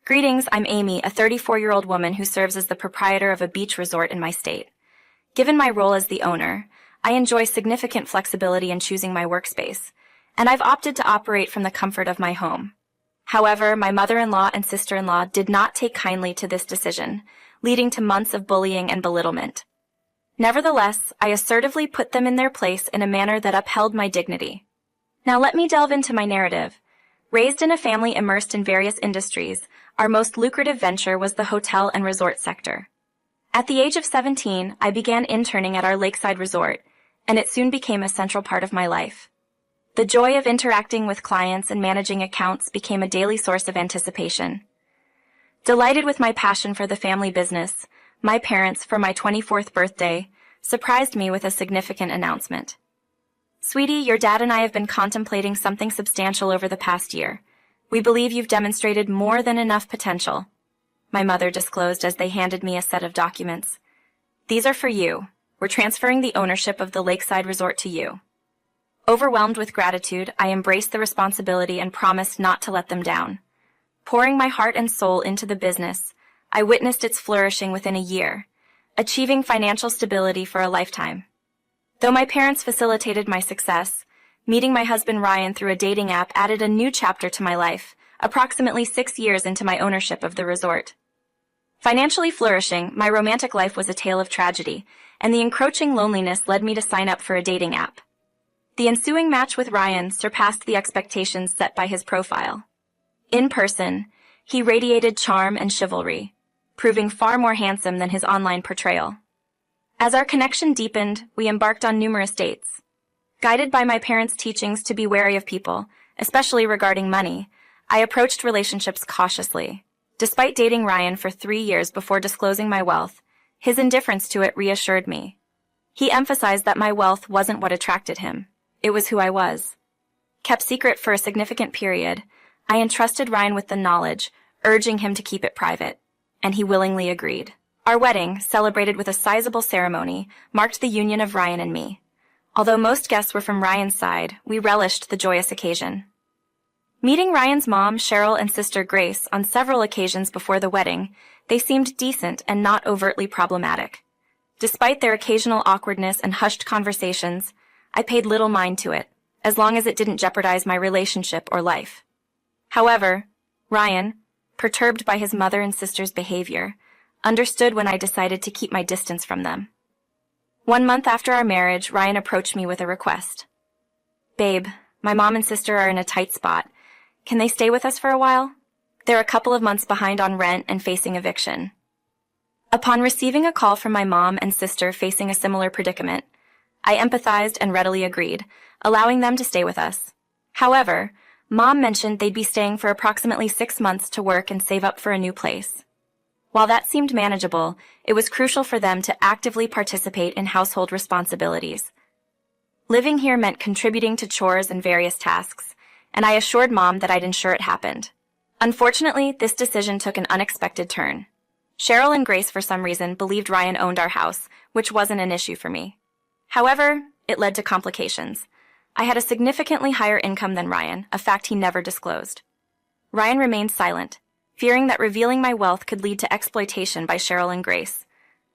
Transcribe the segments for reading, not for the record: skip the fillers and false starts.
Greetings, I'm Amy, a 34-year-old woman who serves as the proprietor of a beach resort in my state. Given my role as the owner, I enjoy significant flexibility in choosing my workspace, and I've opted to operate from the comfort of my home. However, my mother-in-law and sister-in-law did not take kindly to this decision, leading to months of bullying and belittlement. Nevertheless, I assertively put them in their place in a manner that upheld my dignity. Now let me delve into my narrative. Raised in a family immersed in various industries, our most lucrative venture was the hotel and resort sector. At the age of 17, I began interning at our lakeside resort, and it soon became a central part of my life. The joy of interacting with clients and managing accounts became a daily source of anticipation. Delighted with my passion for the family business, my parents, for my 24th birthday, surprised me with a significant announcement. "Sweetie, your dad and I have been contemplating something substantial over the past year. We believe you've demonstrated more than enough potential," my mother disclosed as they handed me a set of documents. "These are for you. We're transferring the ownership of the lakeside resort to you." Overwhelmed with gratitude, I embraced the responsibility and promised not to let them down. Pouring my heart and soul into the business, I witnessed its flourishing within a year, achieving financial stability for a lifetime. Though my parents facilitated my success, meeting my husband Ryan through a dating app added a new chapter to my life, approximately 6 years into my ownership of the resort. Financially flourishing, my romantic life was a tale of tragedy, and the encroaching loneliness led me to sign up for a dating app. The ensuing match with Ryan surpassed the expectations set by his profile. In person, he radiated charm and chivalry, proving far more handsome than his online portrayal. As our connection deepened, we embarked on numerous dates. Guided by my parents' teachings to be wary of people, especially regarding money, I approached relationships cautiously. Despite dating Ryan for 3 years before disclosing my wealth, his indifference to it reassured me. He emphasized that my wealth wasn't what attracted him. It was who I was. Kept secret for a significant period, I entrusted Ryan with the knowledge, urging him to keep it private, and he willingly agreed. Our wedding, celebrated with a sizable ceremony, marked the union of Ryan and me. Although most guests were from Ryan's side, we relished the joyous occasion. Meeting Ryan's mom, Cheryl, and sister Grace on several occasions before the wedding, they seemed decent and not overtly problematic. Despite their occasional awkwardness and hushed conversations, I paid little mind to it, as long as it didn't jeopardize my relationship or life. However, Ryan, perturbed by his mother and sister's behavior, understood when I decided to keep my distance from them. 1 month after our marriage, Ryan approached me with a request. "Babe, my mom and sister are in a tight spot. Can they stay with us for a while? They're a couple of months behind on rent and facing eviction." Upon receiving a call from my mom and sister facing a similar predicament, I empathized and readily agreed, allowing them to stay with us. However, Mom mentioned they'd be staying for approximately 6 months to work and save up for a new place. While that seemed manageable, it was crucial for them to actively participate in household responsibilities. Living here meant contributing to chores and various tasks, and I assured Mom that I'd ensure it happened. Unfortunately, this decision took an unexpected turn. Cheryl and Grace, for some reason, believed Ryan owned our house, which wasn't an issue for me. However, it led to complications. I had a significantly higher income than Ryan, a fact he never disclosed. Ryan remained silent, fearing that revealing my wealth could lead to exploitation by Cheryl and Grace.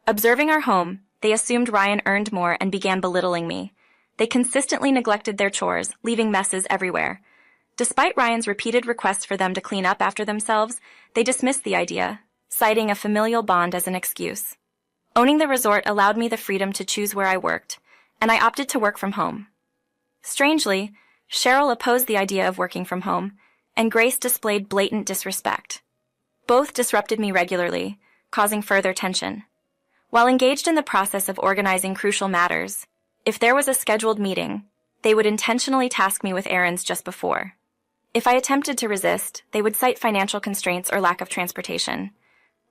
Observing our home, they assumed Ryan earned more and began belittling me. They consistently neglected their chores, leaving messes everywhere. Despite Ryan's repeated requests for them to clean up after themselves, they dismissed the idea, citing a familial bond as an excuse. Owning the resort allowed me the freedom to choose where I worked, and I opted to work from home. Strangely, Cheryl opposed the idea of working from home, and Grace displayed blatant disrespect. Both disrupted me regularly, causing further tension. While engaged in the process of organizing crucial matters, if there was a scheduled meeting, they would intentionally task me with errands just before. If I attempted to resist, they would cite financial constraints or lack of transportation.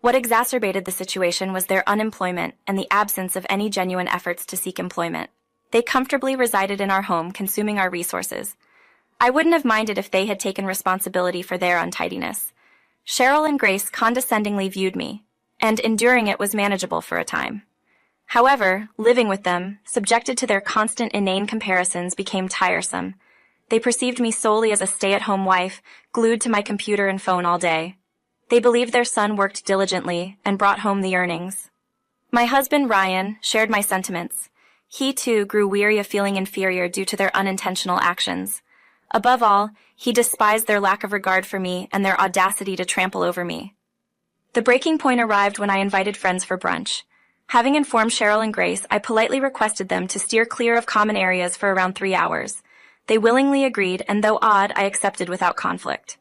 What exacerbated the situation was their unemployment and the absence of any genuine efforts to seek employment. They comfortably resided in our home, consuming our resources. I wouldn't have minded if they had taken responsibility for their untidiness. Cheryl and Grace condescendingly viewed me, and enduring it was manageable for a time. However, living with them, subjected to their constant inane comparisons, became tiresome. They perceived me solely as a stay-at-home wife, glued to my computer and phone all day. They believed their son worked diligently and brought home the earnings. My husband, Ryan, shared my sentiments. He, too, grew weary of feeling inferior due to their unintentional actions. Above all, he despised their lack of regard for me and their audacity to trample over me. The breaking point arrived when I invited friends for brunch. Having informed Cheryl and Grace, I politely requested them to steer clear of common areas for around 3 hours. They willingly agreed, and though odd, I accepted without conflict.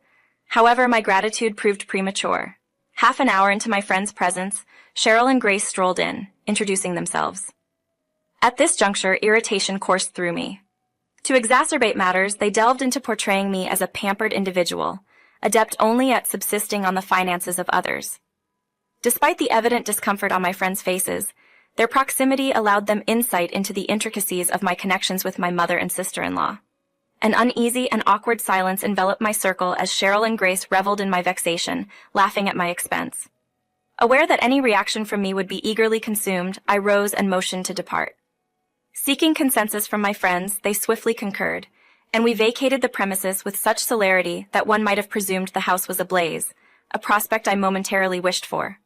However, my gratitude proved premature. Half an hour into my friend's presence, Cheryl and Grace strolled in, introducing themselves. At this juncture, irritation coursed through me. To exacerbate matters, they delved into portraying me as a pampered individual, adept only at subsisting on the finances of others. Despite the evident discomfort on my friends' faces, their proximity allowed them insight into the intricacies of my connections with my mother and sister-in-law. An uneasy and awkward silence enveloped my circle as Cheryl and Grace reveled in my vexation, laughing at my expense. Aware that any reaction from me would be eagerly consumed, I rose and motioned to depart. Seeking consensus from my friends, they swiftly concurred, and we vacated the premises with such celerity that one might have presumed the house was ablaze, a prospect I momentarily wished for.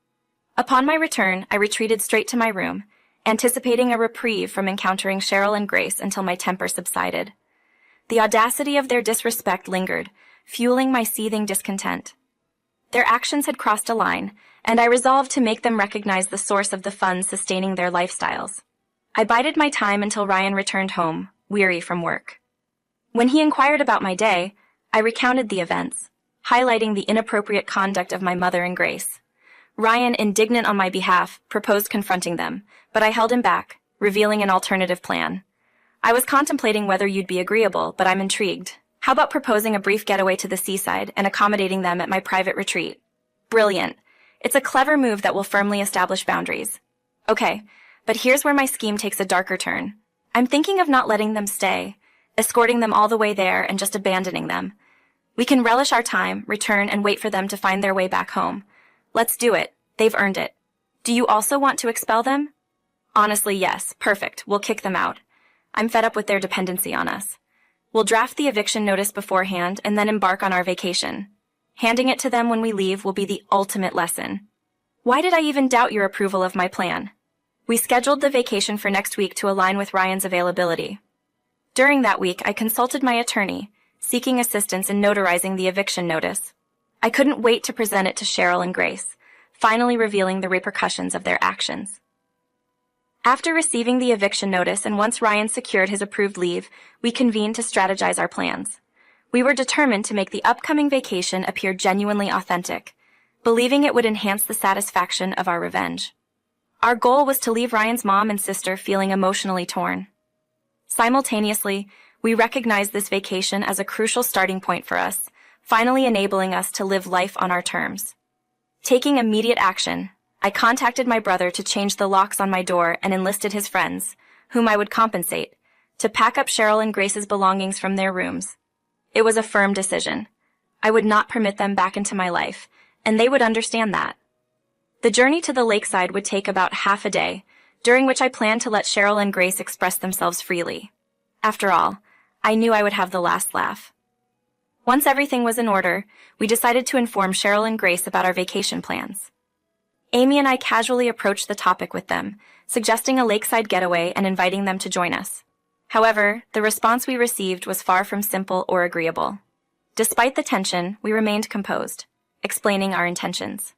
Upon my return, I retreated straight to my room, anticipating a reprieve from encountering Cheryl and Grace until my temper subsided. The audacity of their disrespect lingered, fueling my seething discontent. Their actions had crossed a line, and I resolved to make them recognize the source of the funds sustaining their lifestyles. I bided my time until Ryan returned home, weary from work. When he inquired about my day, I recounted the events, highlighting the inappropriate conduct of my mother and Grace. Ryan, indignant on my behalf, proposed confronting them, but I held him back, revealing an alternative plan. I was contemplating whether you'd be agreeable, but I'm intrigued. How about proposing a brief getaway to the seaside and accommodating them at my private retreat? Brilliant. It's a clever move that will firmly establish boundaries. Okay, but here's where my scheme takes a darker turn. I'm thinking of not letting them stay, escorting them all the way there and just abandoning them. We can relish our time, return, and wait for them to find their way back home. Let's do it. They've earned it. Do you also want to expel them? Honestly, yes. Perfect. We'll kick them out. I'm fed up with their dependency on us. We'll draft the eviction notice beforehand and then embark on our vacation. Handing it to them when we leave will be the ultimate lesson. Why did I even doubt your approval of my plan? We scheduled the vacation for next week to align with Ryan's availability. During that week, I consulted my attorney, seeking assistance in notarizing the eviction notice. I couldn't wait to present it to Cheryl and Grace, finally revealing the repercussions of their actions. After receiving the eviction notice and once Ryan secured his approved leave, we convened to strategize our plans. We were determined to make the upcoming vacation appear genuinely authentic, believing it would enhance the satisfaction of our revenge. Our goal was to leave Ryan's mom and sister feeling emotionally torn. Simultaneously, we recognized this vacation as a crucial starting point for us, finally enabling us to live life on our terms. Taking immediate action, I contacted my brother to change the locks on my door and enlisted his friends, whom I would compensate, to pack up Cheryl and Grace's belongings from their rooms. It was a firm decision. I would not permit them back into my life, and they would understand that. The journey to the lakeside would take about half a day, during which I planned to let Cheryl and Grace express themselves freely. After all, I knew I would have the last laugh. Once everything was in order, we decided to inform Cheryl and Grace about our vacation plans. Amy and I casually approached the topic with them, suggesting a lakeside getaway and inviting them to join us. However, the response we received was far from simple or agreeable. Despite the tension, we remained composed, explaining our intentions.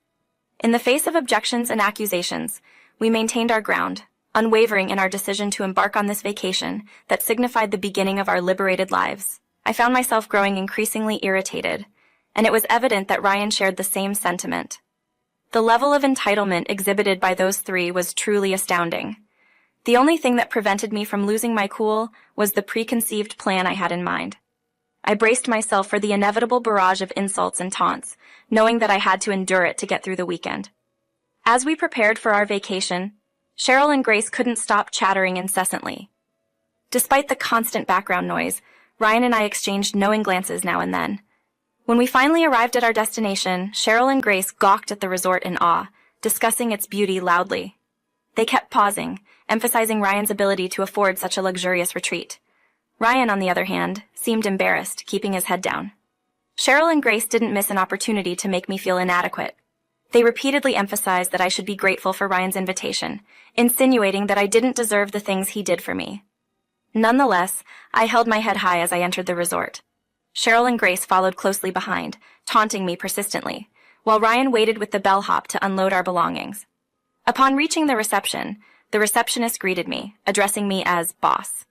In the face of objections and accusations, we maintained our ground, unwavering in our decision to embark on this vacation that signified the beginning of our liberated lives. I found myself growing increasingly irritated, and it was evident that Ryan shared the same sentiment. The level of entitlement exhibited by those three was truly astounding. The only thing that prevented me from losing my cool was the preconceived plan I had in mind. I braced myself for the inevitable barrage of insults and taunts, knowing that I had to endure it to get through the weekend. As we prepared for our vacation, Cheryl and Grace couldn't stop chattering incessantly. Despite the constant background noise, Ryan and I exchanged knowing glances now and then. When we finally arrived at our destination, Cheryl and Grace gawked at the resort in awe, discussing its beauty loudly. They kept pausing, emphasizing Ryan's ability to afford such a luxurious retreat. Ryan, on the other hand, seemed embarrassed, keeping his head down. Cheryl and Grace didn't miss an opportunity to make me feel inadequate. They repeatedly emphasized that I should be grateful for Ryan's invitation, insinuating that I didn't deserve the things he did for me. Nonetheless, I held my head high as I entered the resort. Cheryl and Grace followed closely behind, taunting me persistently, while Ryan waited with the bellhop to unload our belongings. Upon reaching the receptionist greeted me, addressing me as boss.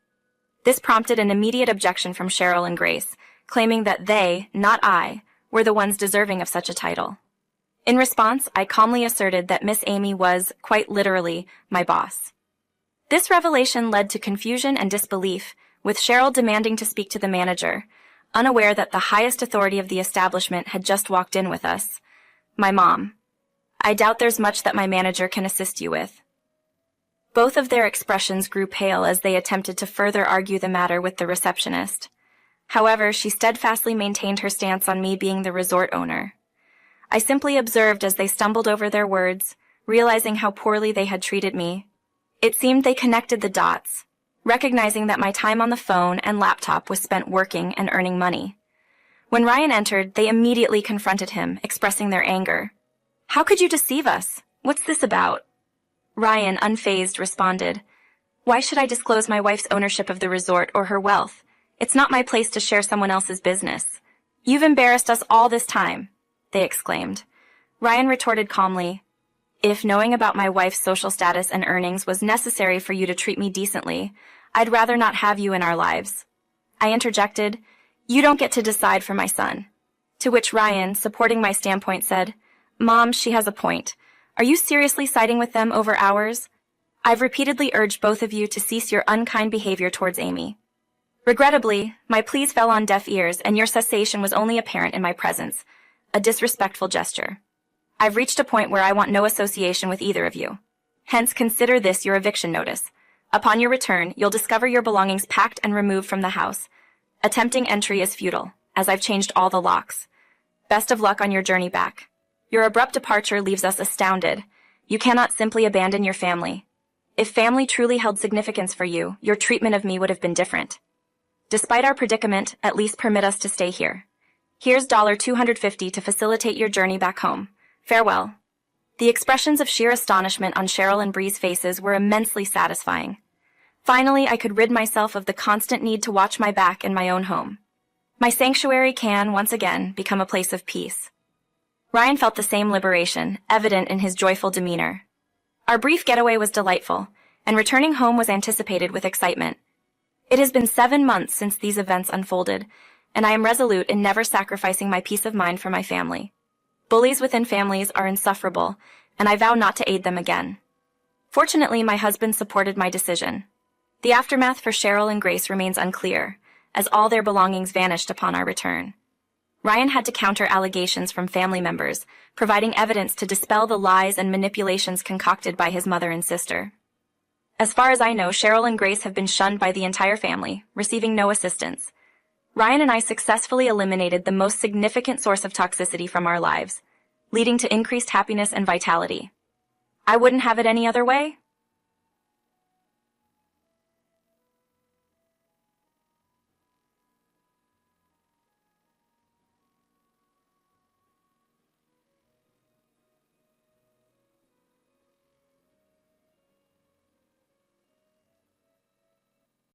This prompted an immediate objection from Cheryl and Grace, claiming that they, not I, were the ones deserving of such a title. In response, I calmly asserted that Miss Amy was, quite literally, my boss. This revelation led to confusion and disbelief, with Cheryl demanding to speak to the manager, unaware that the highest authority of the establishment had just walked in with us. My mom. I doubt there's much that my manager can assist you with. Both of their expressions grew pale as they attempted to further argue the matter with the receptionist. However, she steadfastly maintained her stance on me being the resort owner. I simply observed as they stumbled over their words, realizing how poorly they had treated me. It seemed they connected the dots, recognizing that my time on the phone and laptop was spent working and earning money. When Ryan entered, they immediately confronted him, expressing their anger. "How could you deceive us? What's this about?" Ryan, unfazed, responded, "Why should I disclose my wife's ownership of the resort or her wealth? It's not my place to share someone else's business. You've embarrassed us all this time," they exclaimed. Ryan retorted calmly, "If knowing about my wife's social status and earnings was necessary for you to treat me decently, I'd rather not have you in our lives." I interjected, "You don't get to decide for my son." To which Ryan, supporting my standpoint, said, "Mom, she has a point. Are you seriously siding with them over ours? I've repeatedly urged both of you to cease your unkind behavior towards Amy. Regrettably, my pleas fell on deaf ears and your cessation was only apparent in my presence, a disrespectful gesture. I've reached a point where I want no association with either of you. Hence, consider this your eviction notice. Upon your return, you'll discover your belongings packed and removed from the house. Attempting entry is futile, as I've changed all the locks. Best of luck on your journey back. Your abrupt departure leaves us astounded. You cannot simply abandon your family. If family truly held significance for you, your treatment of me would have been different. Despite our predicament, at least permit us to stay here. Here's $250 to facilitate your journey back home. Farewell." The expressions of sheer astonishment on Cheryl and Bree's faces were immensely satisfying. Finally, I could rid myself of the constant need to watch my back in my own home. My sanctuary can, once again, become a place of peace. Ryan felt the same liberation, evident in his joyful demeanor. Our brief getaway was delightful, and returning home was anticipated with excitement. It has been 7 months since these events unfolded, and I am resolute in never sacrificing my peace of mind for my family. Bullies within families are insufferable, and I vow not to aid them again. Fortunately, my husband supported my decision. The aftermath for Cheryl and Grace remains unclear, as all their belongings vanished upon our return. Ryan had to counter allegations from family members, providing evidence to dispel the lies and manipulations concocted by his mother and sister. As far as I know, Cheryl and Grace have been shunned by the entire family, receiving no assistance. Ryan and I successfully eliminated the most significant source of toxicity from our lives, leading to increased happiness and vitality. I wouldn't have it any other way.